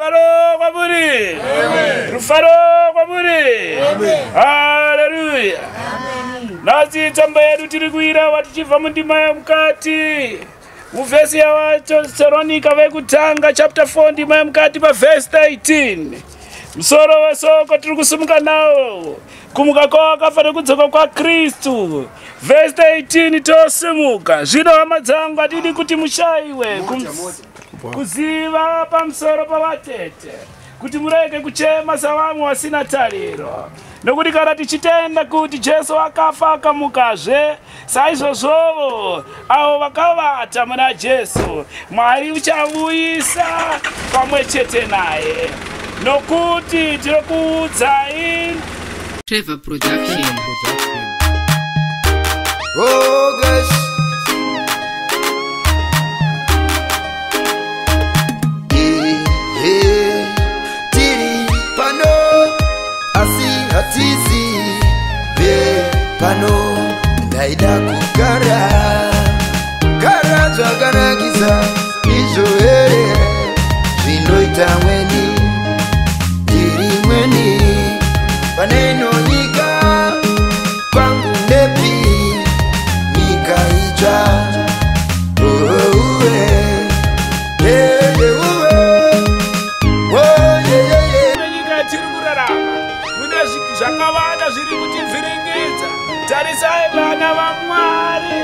Rufaro kwamuri. Rufaro kwamuri. Haleluya. Nasi tsamba yedu tiri kuira watichibva mundima yemukati. Muvhesi yavatesalonika vekutanga chapter 4 ndima yemukati paverse 13. Musoro wesoko tiri kusumuka nawo. Kumuka kwakafa nekudzoka kwaKristu. Verse 18 tosimuka. Zvino hama dzangu atidi kuti mushaiwe kuziva pamusoro pavatete, kuti murege kuchema savamwe vasina tariro. Nokuti kana tichitenda kuti Jesu akafa akamukazve, saizvozvovo avo vakavata muna Jesu Mwari uchamuisa pamwe chete naye. Nokuti tinokuudzai Trevor Production. Oh gosh. Tiri pano asi hatizi be pano ndaida kugara gara zvakanakiza izvo here zvinoita mweni tiri mweni paneno nyika kwangu nepi nyika itsva zvakawanda zviri kutivhiringidza. Tarisai vana vaMwari,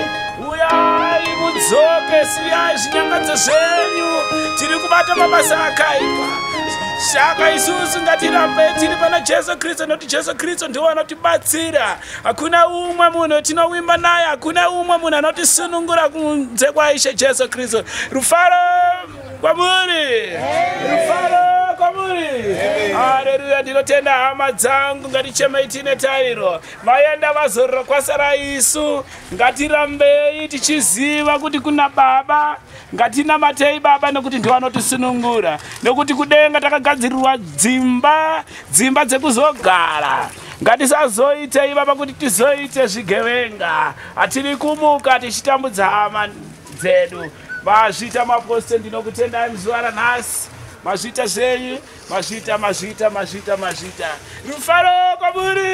uyai mudzoke, siyai zvinyangadzo zvenyu. Tiri kubata mabasa akaipa. Shaka isusu ngatirambe tiri pana Jesu Kristu, nokuti Jesu Kristu ndiye anotibatsira. Hakuna umwe munhu tinowimba naye, hakuna umwe munhu anotisunungura kunze kwaIshe Jesu Kristu. Rufaro kwamuri. Rufaro kwamuri. Haleluya. Ndinotenda hama dzangu, ngatichemei tine tariro. Vaenda vazorora kwasara isu. Ngatirambei tichiziva kuti kuna Baba. Ngatinamatei Baba nokuti ndiye anotisunungura. Nokuti kudenga takagadzirirwa dzimba dzekuzogara. Ngatisazoitei Baba kuti tizoite zvigevenga. Atiri kumuka tichitambudza hama dzedu. Mazvita mapostori, ndinokutendai muzuva ranhasi. Mazvita zvenyu, mazvita. Rufaro kwamuri.